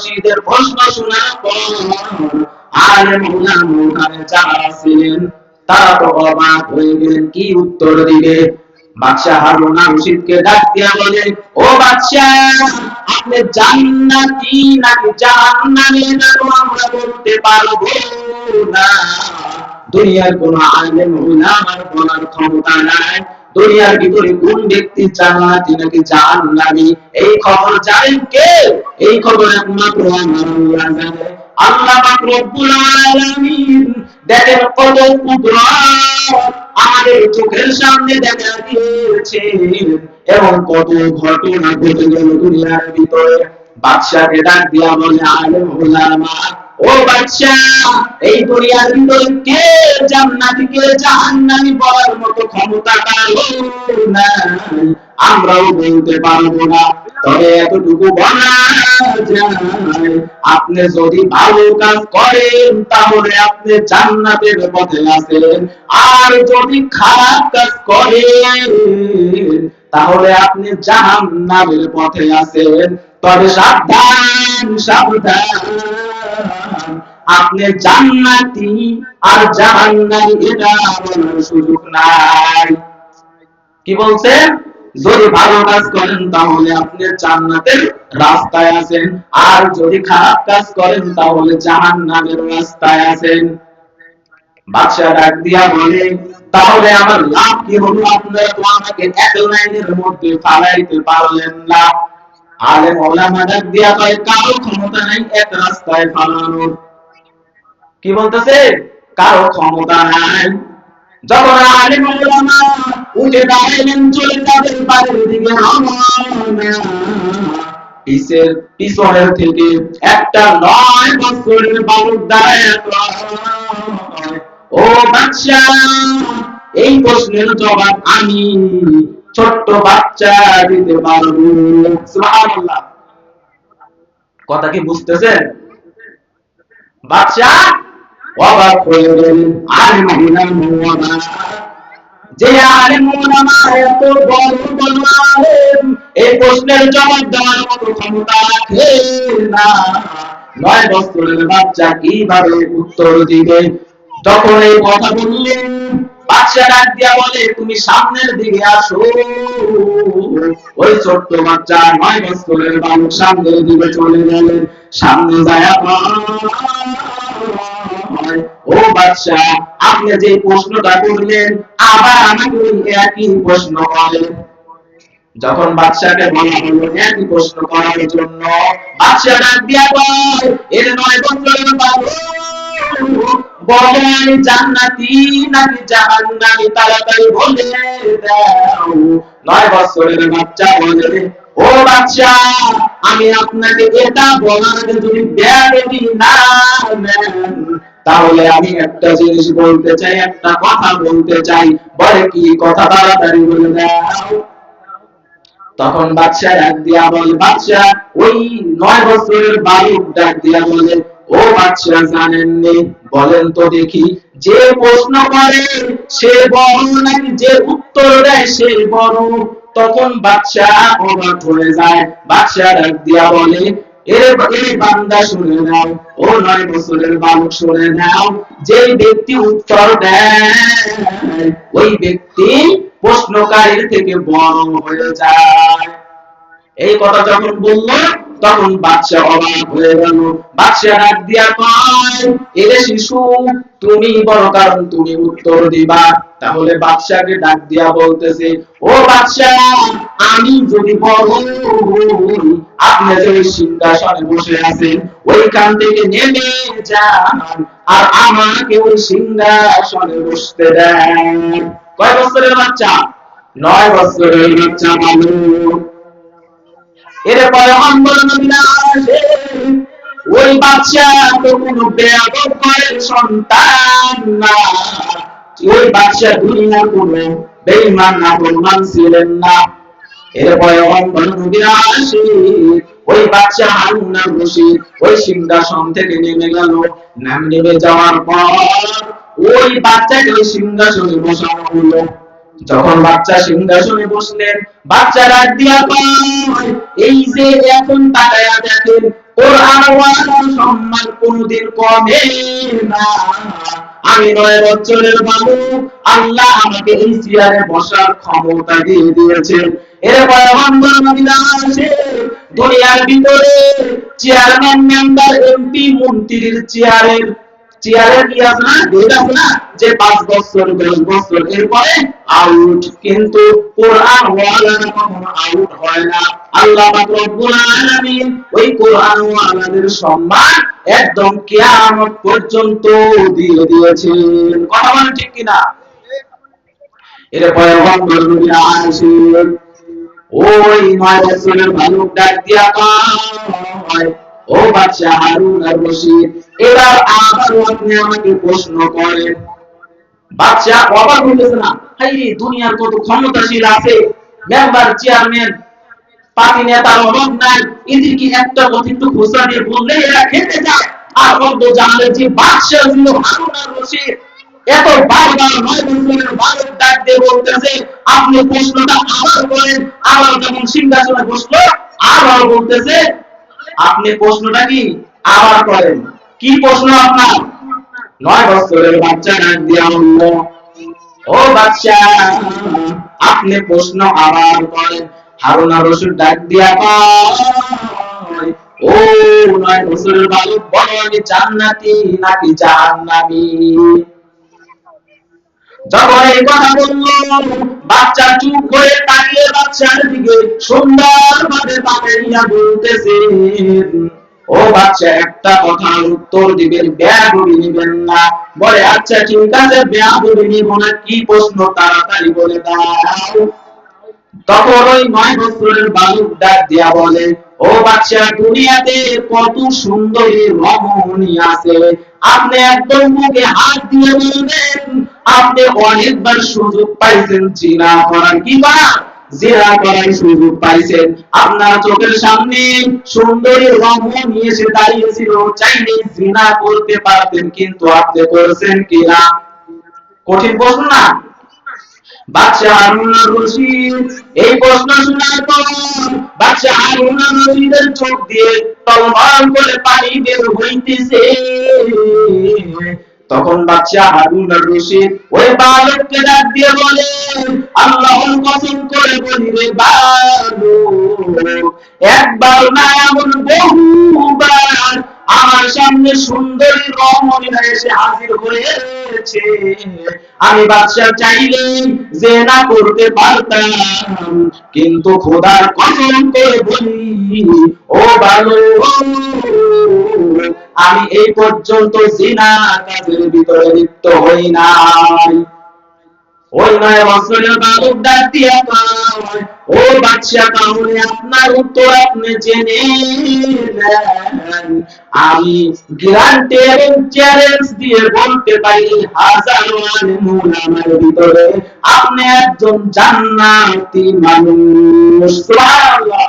রশিদের প্রশ্ন শোনার পর আলেম উলামা ওখানে যারা ছিলেন তারা তো অবাক হয়ে গেলেন, কি উত্তর দিবে। বাদশাহ হারুন আর রশিদকে ডাক দিয়া বলে, ও বাদশাহ, আপনি জান্নাতি নাকি জাহান্নামী আমরা বলতে পারবো না। দুনিয়ার কোন আলেম উলামার বলার ক্ষমতা নাই দুনিয়ার ভিতরে কোন ব্যক্তি জান্নাতি নাকি জাহান্নামী এই খবর জানেন কে? এই খবর একমাত্র আমার আল্লাহ জানে। আল্লাহ পাক রব্বুল আলামিন দেখেন কত কুদরত আমাদের চোখের সামনে দেখা দিয়েছেন এবং কত ঘটনা ঘটে গেল দুনিয়ার ভিতরে। বাদশাকে ডাক দিয়া বলে, আলেম উলামা, ও বাদশাহ, এই দুনিয়ার ভিতরে কে জান্নাতি কে জাহান্নামী বলার মতো ক্ষমতা কারো নাই, আমরাও বলতে পারবো না। তবে এতটুকু বলা যায়, আপনি যদি ভালো কাজ করেন তাহলে আপনি জান্নাতের পথে আছেন, আর যদি খারাপ কাজ করেন তাহলে আপনি জাহান্নামের পথে আছেন। তবে সাবধান সাবধান, আপনি জান্নাতি আর জাহান্নামী এটা বলার সুযোগ নাই। কি বলছেন? যদি ভালো কাজ করেন তাহলে আপনি জান্নাতের রাস্তায় আছেন, আর যদি খারাপ কাজ করেন তাহলে জাহান্নামের রাস্তায় আছেন। বাদশা ডাক দিয়া বলে, তাহলে আমার লাভ কি হলো? আপনারা তো আমাকে এক লাইনের মধ্যে ফালাইতে পারলেন না। আলেম ওলামা ডাক দিয়া কয়, কারো ক্ষমতা নাই এক রাস্তায় ফালানোর। কি বলতেছে? কারো ক্ষমতা নাই। যখন আলেম ওলামা উঠে দাঁড়ালেন, চলে যাবেন বাড়ির দিকে রওনা, পিছনের থেকে একটা 9 বছরের বালক দাঁড়ায়, ও বাদশা, এই প্রশ্নের জবাব আমি ছোট্ট বাচ্চা দিতে পারবো। সুবহানাল্লাহ। কথা কি বুঝতেছেন? বাদশা অবাক হয়ে গেলেন। আলেম ওলামা, যে আলেম ওলামা এত বড় বড় আলেম, এই প্রশ্নের জবাব দেওয়ার মতো ক্ষমতা রাখে না, 9 বছরের বাচ্চা কিভাবে উত্তর দিবে? যখন এই কথা বললেন, বাদশা ডাক দিয়া বলে, তুমি সামনের দিকে আসো। ওই ছোট্ট বাচ্চা 9 বছরের বালক সামনের দিকে চলে গেলেন। সামনে যায়, ও বাদশা, আপনি যে প্রশ্নটা করলেন আবার আমাকে একই প্রশ্ন করেন। যখন বাদশাকে বলা হলো একই প্রশ্ন করার জন্য, বাদশা ডাক দিয়া বলে, এর 9 বছরের বালক, বলো আমি জান্নাতি নাকি জাহান্নামী, তাড়াতাড়ি বলে দাও। 9 বছরের বাচ্চা বলে, ও বাদশা, আমি আপনাকে এটা বলার আগে যদি বেয়াদবি না নেন তাহলে আমি একটা জিনিস বলতে চাই, একটা কথা বলতে চাই। বলে, কি কথা? তাড়াতাড়ি বলে দাও। তখন বাদশা ডাক দিয়া বলে, বাদশা, ওই 9 বছরের বালক ডাক দিয়া বলে, ও বাদশা, জানেননি? বলেন তো দেখি, যে প্রশ্ন করে সে বড় নাকি যে উত্তর দেয় সে বড়? তখন বাদশা অবাক হয়ে যায়। বাদশা ডাক দিয়া বলে, এই বান্দা শুনে নাও, ও 9 বছরের বালক শুনে নাও, যে ব্যক্তি উত্তর দেয় ওই ব্যক্তি প্রশ্নকারীর থেকে বড় হয়ে যায়। এই কথা যখন বলল তখন বাদশা অবাক হয়ে গেল। বাদশা ডাক দিয়া কয়, এরে শিশু, তুমি বড়, কারণ তুমি উত্তর দিবা। তাহলে বাদশাকে ডাক দিয়া বলতেছে, ও বাদশা, আমি যদি বড় হই, আপনি যে সিংহাসনে বসে আছেন ওইখান থেকে নেমে যান আর আমাকে ওই সিংহাসনে বসতে দেন। কয় বছরের বাচ্চা? 9 বছরের বাচ্চা বালক। এরপরে ওই বাচ্চা তো কোনো বেয়াদব ঘরের সন্তান না, ওই বাচ্চা দুনিয়ার কোনো বেঈমান নাফরমান ছিলেন না। এরপরে ওই বাচ্চা হারুন আর রশিদ ওই সিংহাসন থেকে নেমে গেল। নেমে যাওয়ার পর ওই বাচ্চাকে ওই সিংহাসনে বসানো হলো। যখন বাচ্চা সিংহাসনে বসলেন, বাচ্চা ডাক দিয়া কয়, এই যে এখন তাকায়া দেখেন কোরআন সম্মান কোনদিন কমে না। আমি 9 বছরের বালক, আল্লাহ আমাকে এই চেয়ারে বসার ক্ষমতা দিয়ে দিয়েছেন। এরপরে দুনিয়ার ভিতরে চেয়ারম্যান, মেম্বার, এমপি, মন্ত্রীর চেয়ারের কি আছে না, ডেট আছে না, যে 5 বছর 10 বছর এরপরে আউট। কিন্তু কোরআন ওয়ালারা কখনো আউট হয় না। আল্লাহ পাক রব্বুল আলামিন ওই কোরআন ওয়ালাদের সম্মান একদম কিয়ামত পর্যন্ত দিয়ে দিয়েছেন। কথা বলেন ঠিক কিনা? এরপরে পয়গম্বর নবী আসেন, ওই 9 বছরের বালক ডাক দিয়া কয়, ও বাদশা হারুন আর রশিদ, এবার আবার আপনি আমাকে প্রশ্ন করেন। বাদশা অবাক হইতেছে না, হাইরে দুনিয়ার কত ক্ষমতাশীল আছে, মেম্বার, চেয়ারম্যান, পার্টি নেতার অভাব নাই, এদের কি একটা কথা একটু খোঁচা দিয়ে বললে এরা খেতে যায়। আর অর্ধ জানলে যে বাদশা ছিল হারুন আর রশিদ, এত বারবার 9 বছরের বালক ডাক দিয়ে বলতেছে আপনি প্রশ্নটা আবার করেন। আবার যখন সিংহাসনে বসলো আবার বলতেছে আপনি প্রশ্নটা কি আবার করেন। কি প্রশ্ন আপনার? 9 বছরের বাচ্চা ডাক দিয়া বলল, ও বাদশা আপনি প্রশ্ন আবার করেন। হারুন আর রশিদ ডাক দিয়া কয়, ও 9 বছরের বালক, বলো আমি জান্নাতি নাকি জাহান্নামী? যখন এই কথা বললো বাচ্চা চুপ করে তাকিয়ে বাচ্চার দিকে সুন্দরভাবে তাকাইয়া বলতেছে, ও বাচ্চা একটা কথার উত্তর দিবেন, বেয়াদবি নিবেন না। বলে আচ্ছা ঠিক আছে, বেয়াদবি নিব না, কি প্রশ্ন তাড়াতাড়ি বলে দাও। তখন ওই 9 বছরের বালক ডাক দিয়া বলে, ও বাচ্চা দুনিয়াতে কত সুন্দরী রমণী আছে, আপনি একদম মুখে হাত দিয়ে বলবেন আপনি অনেকবার সুযোগ পাইছেন জিনা করার, কি বা জিনা করার সুযোগ পাইছেন। আপনার চোখের সামনে সুন্দরী রমণী এসে দাঁড়িয়েছিল, চাইলে জিনা করতে পারতেন, কিন্তু আপনি করেছেন কিনা? কঠিন প্রশ্ন না? বাদশা হারুন আর রশিদ এই প্রশ্ন শোনার পর বাদশা হারুন আর রশিদের চোখ দিয়ে টলমল করে পানি বের হইতেছে। তখন বাদশা হারুন আর রশিদ ওই বালককে ডাক দিয়ে বলে, আল্লাহর কসম করে বলি রে বালক, একবার না এমন বহুবার আমার সামনে সুন্দরী রমণীরা এসে হাজির হয়েছে। আমি বাদশা চাইলে যে না করতে পারতাম, কিন্তু খোদার কসম করে বলি ও বালক, আমি এই পর্যন্ত জিনা কাজের ভিতরে লিপ্ত হই নাই। ওই 9 বছরের বালক ডাক দিয়া কয়, ও বাদশা তাহলে আপনার উত্তর আপনি জেনে নেন। আমি গ্যারান্টি এবং চ্যালেঞ্জ দিয়ে বলতে পারি হাজারো আলেম ওলামার ভিতরে আপনি একজন জান্নাতি মানুষ। সুবহানাল্লাহ।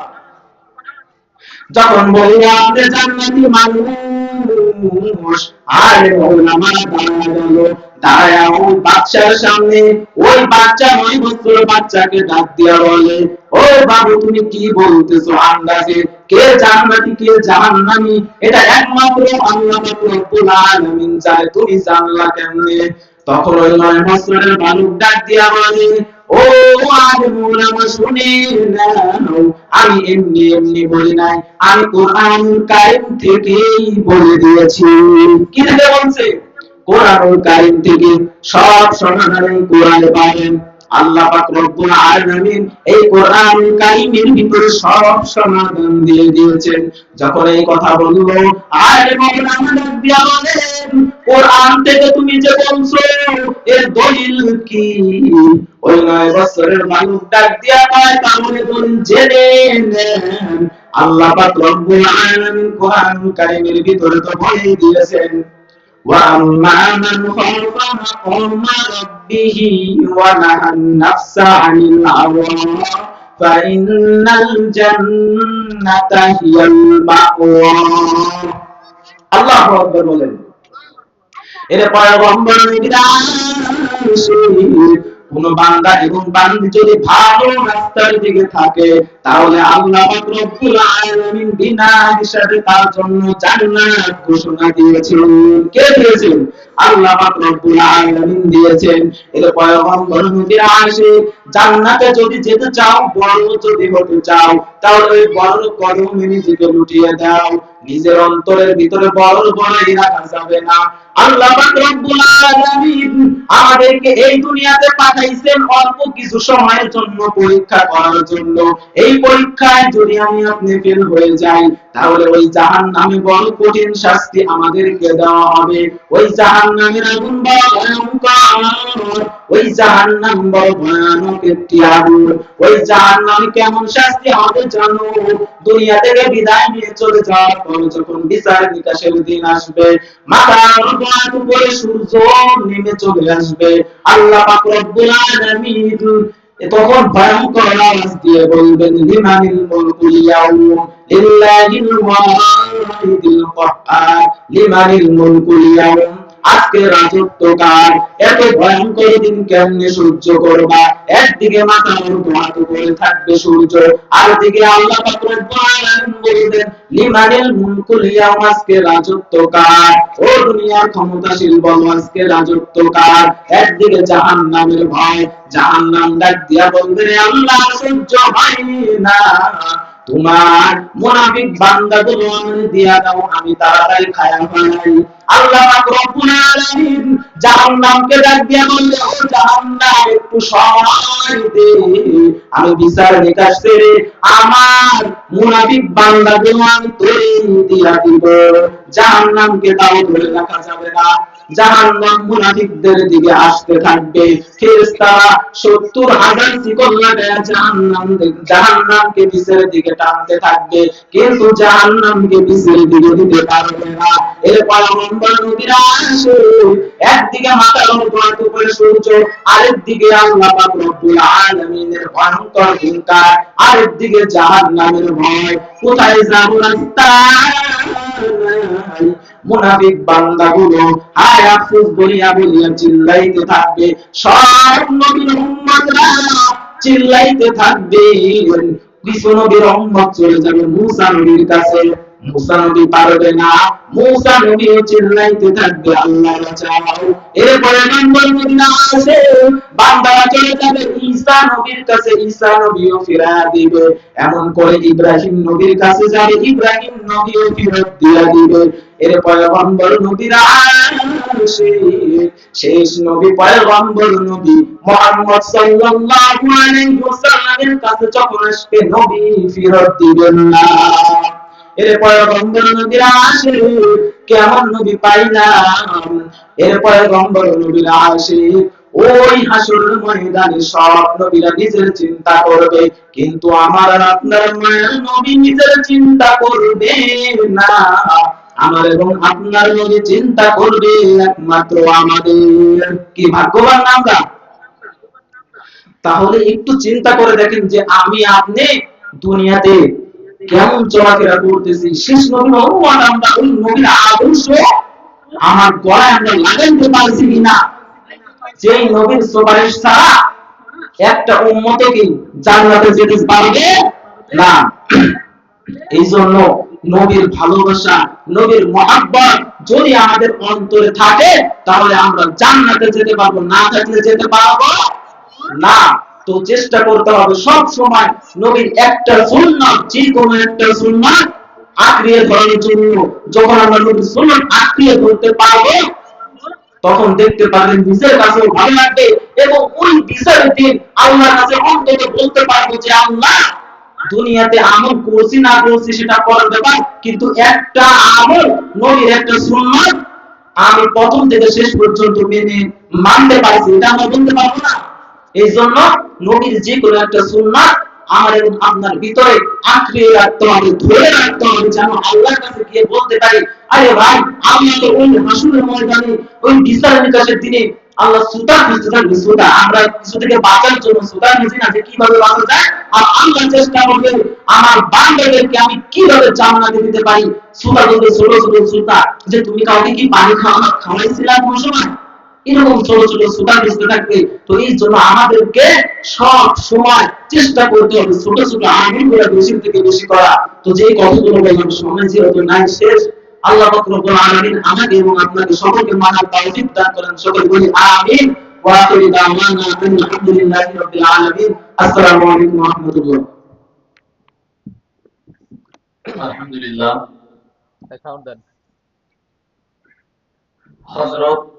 যখন বললো আপনি জান্নাতি মানুষ, আলেম ওলামারা দাঁড়ায় গেল। দাঁড়ায় ওই বাচ্চার সামনে ওই বাচ্চা 9 বছরের বাচ্চাকে ডাক দিয়া বলে, ও বাবু তুমি কি বলতেছো? আন্দাজে কে জান্নাতি কে জাহান্নামী এটা একমাত্র আল্লাহ পাক রব্বুল আলামিন জানে, তুমি জানলা কেমনে? তখন ওই 9 বছরের বালক ডাক দিয়া বলে, ও আলেম ওলামা শুনে নাও, আমি এমনি এমনি বলি নাই, আমি কোরআন কারীম থেকেই বলে দিয়েছি। কি থেকে বলছে? কোরআনুল কারীম থেকে। সব সমাধান এই কোরআনে পাবেন। আল্লাহ পাক রব্বুল আলামিন এই কোরআনুল কারীমের ভিতরে সব সমাধান দিয়ে দিয়েছেন। যখন এই কথা বললো আলেম ওলামা ডাক দিয়া বলেন, কোরআন থেকে তুমি যে বলছো এর দলিল কি? ওই 9 বছরের বালক ডাক দিয়া কয়, তাহলে দলিল জেনে নেন। আল্লাহ পাক রব্বুল আলামিন কোরআনুল কারীমের ভিতরে তো বলে দিয়েছেন, وَأَمَّا مَنْ خَافَ مَقَامَ رَبِّهِ وَنَهَى النَّفْسَ عَنِ الْهَوَى فَإِنَّ الْجَنَّةَ هِيَ الْمَأْوَى। আল্লাহু আকবার বলেন। এর পয়গম্বর কোন বান্দা এবং বান্দি যদি ভালো রাস্তার দিকে থাকে তাহলে আল্লাহ পাক রব্বুল আলামিন বিনা হিসাবে তার জন্য জান্নাত ঘোষণা দিয়েছেন। কে দিয়েছেন? আল্লাহ পাক রব্বুল আলামিন দিয়েছেন। এর পয়গম্বর নবীর আসে জান্নাতে যদি যেতে চাও, বড় যদি হতে চাও, তাহলে ওই বড় কদমে নিজেকে লুটিয়ে দাও। নিজের অন্তরের ভিতরে বড় বড় রাখা যাবে না। আল্লাহ পাক রব্বুল আলামিন আমাদেরকে এই দুনিয়াতে পাঠাইছেন অল্প কিছু সময়ের জন্য, পরীক্ষা করার জন্য। এই পরীক্ষায় যদি আমি আপনি ফেল হয়ে যাই তাহলে ওই জাহান্নামে বড় কঠিন শাস্তি আমাদেরকে দেওয়া হবে। ওই জাহান্নামের আগুন বড় ভয়ঙ্কর, ওই জাহান্নাম বড় ভয়ানক একটি আগুন। ওই জাহান্নামে কেমন শাস্তি হবে জানো? দুনিয়া থেকে বিদায় নিয়ে চলে যাওয়ার পর যখন বিচার নিকাশের দিন আসবে, মাথার উপরে সূর্য নেমে চলে আসবে, আল্লাহ পাক রব্বুল আলামিন তখন ভয়ঙ্কর আওয়াজ দিয়ে বলবেন, লিমানিল মুলকুল ইয়াউম লিল্লাহিল ওয়াহিদিল কাহ্হার, লিমানিল মুলকুল ইয়াউম, আজকে রাজত্ব কার? এত ভয়ঙ্কর দিন কেমনে সহ্য করবা? একদিকে মাথার উপর হাত করে থাকবে সূর্য, আর দিকে আল্লাহ পাক রব্বুল আলামিন বলবেন, লিমানিল মুলকুল ইয়াউম, আজকে রাজত্ব কার? ও দুনিয়ার ক্ষমতাশীল বলো, আজকে রাজত্ব কার? একদিকে জাহান্নামের ভয়, জাহান্নাম ডাক দিয়া বলবে, রে আল্লাহ সহ্য হয় না, তোমার মুনাফিক বান্দাগুলো আমাকে দিয়া দাও, আমি তাড়াতাড়ি খায়া ফেলাই। আল্লাহ পাক রব্বুল আলামিন জাহান্নামকে ডাক দিয়া বললে, ও জাহান্নাম একটু সময় দে, আমি বিচার নিকাশ সেরে আমার মুনাফিক বান্দাগুলো আমি তোরে দিয়া দিব। জাহান্নামকে তাও ধরে রাখা যাবে না। জাহান্নাম মুনাফিকদের দিকে আসতে থাকবে। ফেরেশতারা ৭০,০০০ শিকল লাগায়া জাহান্নামকে পিছের দিকে টানতে থাকবে, কিন্তু জাহান্নামকে পিছের দিকে দিতে পারবে না। এর পয়গম্বর নবীরা আসে, একদিকে মাথার উপরে সূর্য, আরেকদিকে আল্লাহ পাক রব্বুল আলামিনের ভয়ঙ্কর হুঙ্কার, আরেকদিকে জাহান্নামের ভয়। কোথায় যাব রাস্তা নাই। মুনাফিক বান্দাগুলো হায় আফসোস বলিয়া বলিয়া চিল্লাইতে থাকবে। সব নবীর উম্মতরা চিল্লাইতে থাকবে। কিছু নবীর উম্মত চলে যাবে মুসা নবীর কাছে, মুসা নবী পারবে না। মুসা নবী চিল্লাইতে থাকবে, আল্লাহ বাঁচাও। এরপরে নম্বর মদিনা আসে, বান্দারা চলে যাবে ঈসা নবীর কাছে, ঈসা নবীও ফিরায়া দিবে। এমন করে ইব্রাহিম নবীর কাছে যাবে, ইব্রাহিম নবীও ফিরত দিয়া দিবে। এর পয়গম্বর নবীরা আসে, শেষ নবী পয়গম্বর নবী মুহাম্মদ সাল্লাল্লাহু আলাইহি ওয়াসাল্লামের কাছে যখন আসবে, নবী ফিরত দিবেন না। এর পয়গম্বর নবীরা আসে, কেমন নবী পাইলাম। এর পয়গম্বর নবীরা আসে, ওই হাসরের ময়দানে সব নবীরা নিজের চিন্তা করবে, কিন্তু আমার আর আপনার মায়ের নবী নিজের চিন্তা করবে না। আমার এবং আপনার নবী চিন্তা করবে একমাত্র আমাদের। কি ভাগ্যবান আমরা! তাহলে একটু চিন্তা করে দেখেন যে আমি আপনি দুনিয়াতে কেমন চলাফেরা করতেছি। শেষ নবীর অনুমান আমরা, ওই নবীর আদর্শ আমার গলায় আমরা লাগাইতে পারছি কিনা? যেই নবীর সুপারিশ ছাড়া একটা উম্মতে কি জান্নাতে যেতে পারবে না। এই জন্য নবীর ভালোবাসা, নবীর মহব্বত যদি আমাদের অন্তরে থাকে তাহলে আমরা জান্নাতে যেতে পারবো, না থাকলে যেতে পারবো না। তো চেষ্টা করতে হবে সব সময় নবীর একটা সুন্নাত, যে কোনো একটা সুন্নাত আঁকড়িয়ে ধরার জন্য। যখন আমরা নবীর সুন্নাত আঁকড়িয়ে ধরতে পারবো, তখন দেখতে পারবেন নিজের কাছেও ভালো লাগবে, এবং ওই বিচারের দিন আল্লাহর কাছে অন্তত বলতে পারবো যে আল্লাহ, দুনিয়াতে আমল করছি না করছি সেটা পরের ব্যাপার, কিন্তু একটা আমল, নবীর একটা সুন্নাত আমি প্রথম থেকে শেষ পর্যন্ত মেনে মানতে পারছি, এটা আমরা বলতে পারবো না। এই জন্য নবীর যে কোনো একটা সুন্নাত আমার এবং আপনার ভিতরে আঁকড়িয়ে রাখতে হবে, ধরে রাখতে হবে, যেন আল্লাহর কাছে গিয়ে বলতে পারি, আরে ভাই, আমি তো ওই হাসরের ময়দানে, ওই বিচার নিকাশের দিনে আল্লাহ সুতা খুঁজতে থাকবে, সুতা। আমরা কিছু থেকে বাঁচার জন্য সুতা খুঁজি না যে কিভাবে বাঁচা যায়, আর আল্লাহ চেষ্টা করবে আমার বান্দাদেরকে আমি কিভাবে জান্নাতে দিতে পারি। সুতা বলতে ছোট ছোট সুতা, যে তুমি কাউকে কি পানি খাওয়াইছিলা কোনো সময়? এরকম ছোট ছোট সুতা বুঝতে থাকবে। তো এই জন্য আমাদেরকে সব সময় চেষ্টা করতে হবে ছোট ছোট আমলগুলো বেশি থেকে বেশি করা। তো যে কথাগুলো বললাম সময় যেহেতু নাই শেষ, আল্লাহ পাক রব্বুল আলামিন আমাকে এবং আপনাকে সকলকে মানার তৌফিক দান করেন। সকলে বলি আমিন। ওয়া আখিরু দাওয়ানা আলহামদুলিল্লাহি রাব্বিল আলামিন। আসসালামু আলাইকুম ওয়া রাহমাতুল্লাহ। আলহামদুলিল্লাহ। হযরত